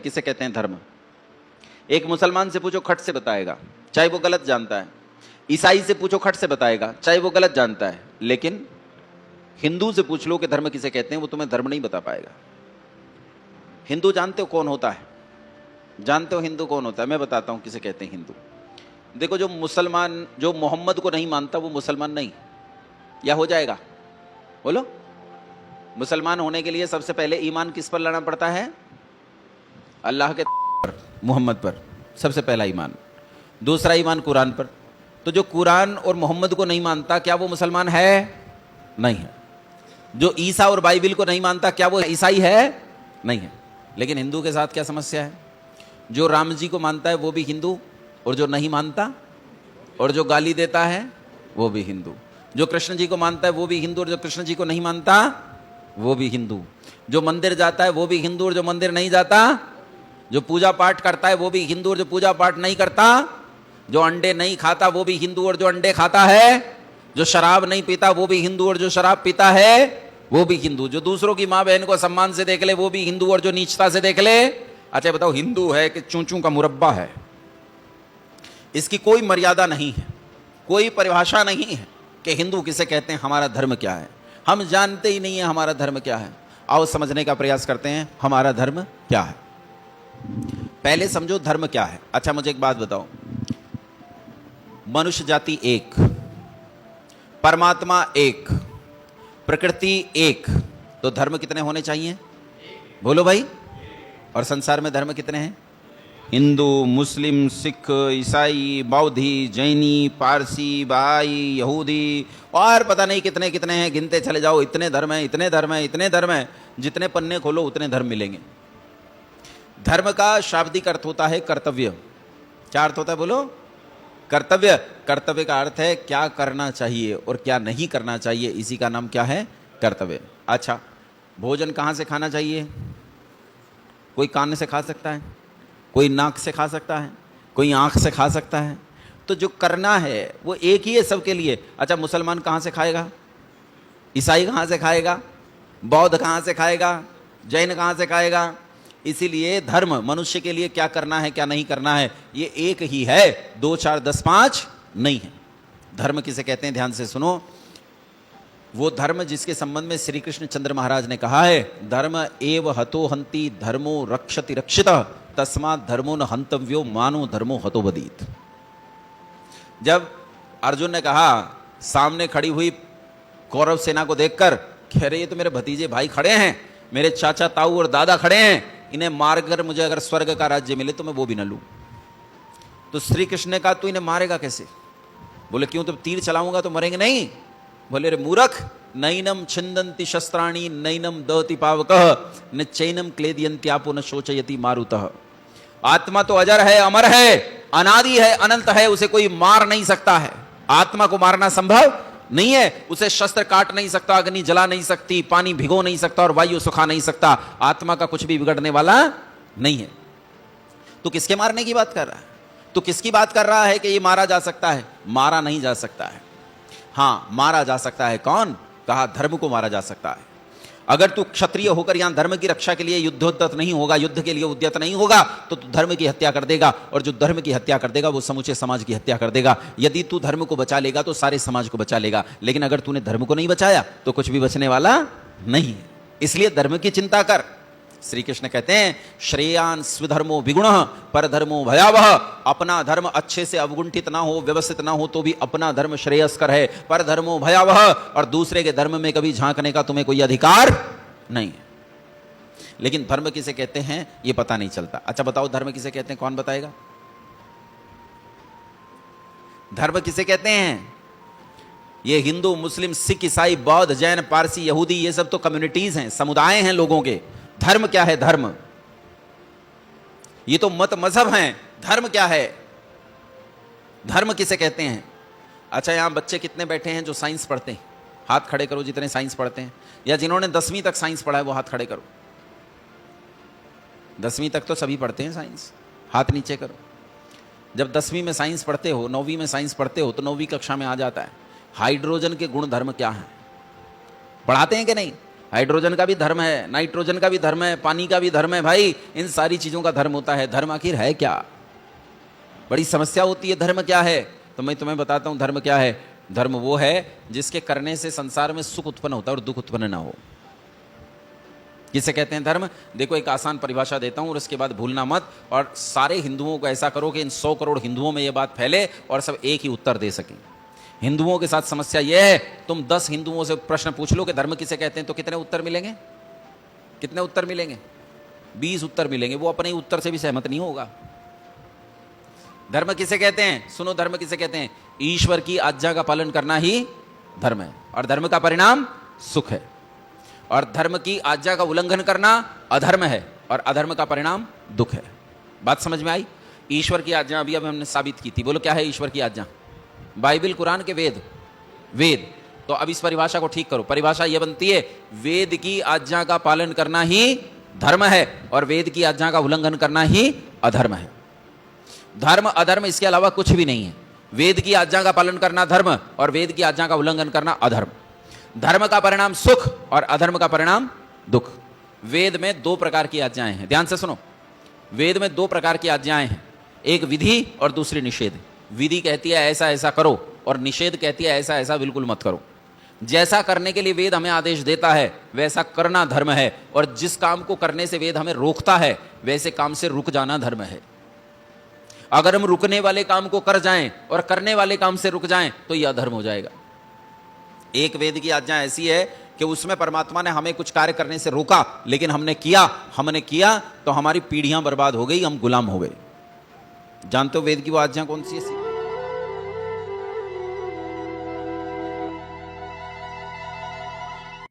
किसे कहते हैं धर्म। एक मुसलमान से पूछो खट से बताएगा, चाहे वो गलत जानता है। ईसाई से पूछो खट से बताएगा, चाहे वो गलत जानता है। लेकिन हिंदू से पूछ लो कि धर्म किसे कहते हैं, वो तुम्हें धर्म नहीं बता पाएगा। हिंदू जानते हो कौन होता है? जानते हो हिंदू कौन होता है? मैं बताता हूं किसे कहते हैं हिंदू। देखो, जो मुसलमान, जो मोहम्मद को नहीं मानता वो मुसलमान नहीं। या हो जाएगा? बोलो। मुसलमान होने के लिए सबसे पहले ईमान किस पर लाना पड़ता है? अल्लाह के पर, मोहम्मद पर, सबसे पहला ईमान। दूसरा ईमान कुरान पर। तो जो कुरान और मोहम्मद को नहीं मानता, क्या वो मुसलमान है? नहीं है। जो ईसा और बाइबिल को नहीं मानता, क्या वो ईसाई है? नहीं है। लेकिन हिंदू के साथ क्या समस्या है? जो राम जी को मानता है वो भी हिंदू, और जो नहीं मानता और जो गाली देता है वो भी हिंदू। जो कृष्ण जी को मानता है वो भी हिंदू, और जो कृष्ण जी को नहीं मानता वो भी हिंदू। जो मंदिर जाता है वो भी हिंदू, और जो मंदिर नहीं जाता, जो पूजा पाठ करता है वो भी हिंदू, और जो पूजा पाठ नहीं करता, जो अंडे नहीं खाता वो भी हिंदू, और जो अंडे खाता है, जो शराब नहीं पीता वो भी हिंदू, और जो शराब पीता है वो भी हिंदू। जो दूसरों की माँ बहन को सम्मान से देख ले वो भी हिंदू, और जो नीचता से देख ले। अच्छा बताओ, हिंदू है कि चूचू का मुरब्बा है? इसकी कोई मर्यादा नहीं है, कोई परिभाषा नहीं है कि हिंदू किसे कहते हैं, हमारा धर्म क्या है। हम जानते ही नहीं है हमारा धर्म क्या है। आओ समझने का प्रयास करते हैं, हमारा धर्म क्या है। पहले समझो धर्म क्या है। अच्छा मुझे एक बात बताओ, मनुष्य जाति एक, परमात्मा एक, प्रकृति एक, तो धर्म कितने होने चाहिए? बोलो भाई। और संसार में धर्म कितने हैं? हिंदू, मुस्लिम, सिख, ईसाई, बौद्धि, जैनी, पारसी, बहाई, यहूदी, और पता नहीं कितने कितने हैं, गिनते चले जाओ। इतने धर्म हैं, इतने धर्म हैं, इतने धर्म हैं, जितने पन्ने खोलो उतने धर्म मिलेंगे। धर्म का शाब्दिक अर्थ होता है कर्तव्य। क्या अर्थ होता है? बोलो। कर्तव्य। कर्तव्य का अर्थ है क्या करना चाहिए और क्या नहीं करना चाहिए, इसी का नाम क्या है? कर्तव्य। अच्छा, भोजन कहाँ से खाना चाहिए? कोई कान से खा सकता है, कोई नाक से खा सकता है, कोई आंख से खा सकता है। तो जो करना है वो एक ही है सबके लिए। अच्छा, मुसलमान कहाँ से खाएगा? ईसाई कहाँ से खाएगा? बौद्ध कहाँ से खाएगा? जैन कहाँ से खाएगा? इसीलिए धर्म मनुष्य के लिए क्या करना है क्या नहीं करना है ये एक ही है, 2 4 10 5 नहीं है। धर्म किसे कहते हैं? ध्यान से सुनो। वो धर्म जिसके संबंध में श्री कृष्ण चंद्र महाराज ने कहा है, धर्म एव हतो हंति धर्मो रक्षति रक्षितः तस्मात् धर्मो न हंतव्यो मानो धर्मो हतो बदीत। जब अर्जुन ने कहा, सामने खड़ी हुई कौरव सेना को देखकर, कह रहे ये तो मेरे भतीजे भाई खड़े हैं, मेरे चाचा ताऊ और दादा खड़े हैं, इन्हें मारकर मुझे अगर स्वर्ग का राज्य मिले तो मैं वो भी न लूं। तो श्री कृष्ण ने कहा, तू इन्हें मारेगा कैसे? बोले क्यों? तो तीर चलाऊंगा तो मरेंगे नहीं। बोले रे मूर्ख, नैनम छिंदन्ति शस्त्राणि नैनम दहति पावकः न चैनम क्लेदयन्त्यापो न शोचयति मारुतः। आत्मा तो अजर है, अमर है, अनादि है, अनंत है, उसे कोई मार नहीं सकता है। आत्मा को मारना संभव नहीं है। उसे शस्त्र काट नहीं सकता, अग्नि जला नहीं सकती, पानी भिगो नहीं सकता और वायु सुखा नहीं सकता। आत्मा का कुछ भी बिगड़ने वाला नहीं है। तो किसके मारने की बात कर रहा है? तो किसकी बात कर रहा है कि ये मारा जा सकता है? मारा नहीं जा सकता है। हाँ, मारा जा सकता है। कौन? कहा धर्म को मारा जा सकता है। अगर तू क्षत्रिय होकर यहां धर्म की रक्षा के लिए युद्धोद्यत नहीं होगा, युद्ध के लिए उद्यत नहीं होगा, तो तू धर्म की हत्या कर देगा, और जो धर्म की हत्या कर देगा वो समूचे समाज की हत्या कर देगा। यदि तू धर्म को बचा लेगा तो सारे समाज को बचा लेगा, लेकिन अगर तूने धर्म को नहीं बचाया तो कुछ भी बचने वाला नहीं है। इसलिए धर्म की चिंता कर। श्री कृष्ण कहते हैं, श्रेयान स्वधर्मो विगुणः परधर्मो भयावह। अपना धर्म अच्छे से अवगुंठित ना हो, व्यवस्थित ना हो तो भी अपना धर्म श्रेयस्कर है, परधर्मो भयावह। और दूसरे के धर्म में कभी झांकने का तुम्हें कोई अधिकार नहीं है। लेकिन धर्म किसे कहते हैं ये पता नहीं चलता। अच्छा बताओ, धर्म किसे कहते हैं? कौन बताएगा? धर्म किसे कहते हैं? ये हिंदू, मुस्लिम, सिख, ईसाई, बौद्ध, जैन, पारसी, यहूदी, ये सब तो कम्युनिटीज हैं, समुदाय हैं लोगों के। धर्म क्या है? धर्म ये तो मत मजहब हैं। धर्म क्या है? धर्म किसे कहते हैं? अच्छा, यहां बच्चे कितने बैठे हैं जो साइंस पढ़ते हैं? हाथ खड़े करो जितने साइंस पढ़ते हैं, या जिन्होंने 10वीं तक साइंस पढ़ा है वो हाथ खड़े करो। 10वीं तक तो सभी पढ़ते हैं साइंस, हाथ नीचे करो। जब 10वीं में साइंस पढ़ते हो, 9वीं में साइंस पढ़ते हो, तो 9वीं कक्षा में आ जाता है हाइड्रोजन के गुण धर्म क्या हैं, पढ़ाते हैं कि नहीं? हाइड्रोजन का भी धर्म है, नाइट्रोजन का भी धर्म है, पानी का भी धर्म है। भाई इन सारी चीजों का धर्म होता है। धर्म आखिर है क्या? बड़ी समस्या होती है। धर्म क्या है? तो मैं तुम्हें बताता हूं धर्म क्या है। धर्म वो है जिसके करने से संसार में सुख उत्पन्न होता है और दुख उत्पन्न ना हो। किसे कहते हैं धर्म? देखो एक आसान परिभाषा देता हूं और उसके बाद भूलना मत, और सारे हिंदुओं को ऐसा करो कि इन 100 करोड़ हिंदुओं में यह बात फैले और सब एक ही उत्तर दे सकें। हिंदुओं के साथ समस्या यह है, तुम 10 हिंदुओं से प्रश्न पूछ लो कि धर्म किसे कहते हैं, तो कितने उत्तर मिलेंगे? कितने उत्तर मिलेंगे? 20 उत्तर मिलेंगे। वो अपने उत्तर से भी सहमत नहीं होगा। धर्म किसे कहते हैं? सुनो, धर्म किसे कहते हैं? ईश्वर की आज्ञा का पालन करना ही धर्म है, और धर्म का परिणाम सुख है। और धर्म की आज्ञा का उल्लंघन करना अधर्म है, और अधर्म का परिणाम दुख है। बात समझ में आई? ईश्वर की आज्ञा अभी हमने साबित की थी। बोलो क्या है ईश्वर की आज्ञा? बाइबल, कुरान के वेद? वेद। तो अब इस परिभाषा को ठीक करो। परिभाषा यह बनती है, वेद की आज्ञा का पालन करना ही धर्म है, और वेद की आज्ञा का उल्लंघन करना ही अधर्म है। धर्म अधर्म इसके अलावा कुछ भी नहीं है। वेद की आज्ञा का पालन करना धर्म, और वेद की आज्ञा का उल्लंघन करना अधर्म। धर्म का परिणाम सुख और अधर्म का परिणाम दुख। वेद में 2 प्रकार की आज्ञाएं हैं। ध्यान से सुनो, वेद में 2 प्रकार की आज्ञाएं हैं, एक विधि और दूसरी निषेध। विधि कहती है ऐसा ऐसा करो, और निषेध कहती है ऐसा ऐसा बिल्कुल मत करो। जैसा करने के लिए वेद हमें आदेश देता है वैसा करना धर्म है, और जिस काम को करने से वेद हमें रोकता है वैसे काम से रुक जाना धर्म है। अगर हम रुकने वाले काम को कर जाएं और करने वाले काम से रुक जाएं तो यह अधर्म हो जाएगा। एक वेद की आज्ञा ऐसी है कि उसमें परमात्मा ने हमें कुछ कार्य करने से रोका, लेकिन हमने किया तो हमारी पीढ़ियां बर्बाद हो गई, हम गुलाम हो गए। जानते हो वेद की वो आज्ञा कौन सी है?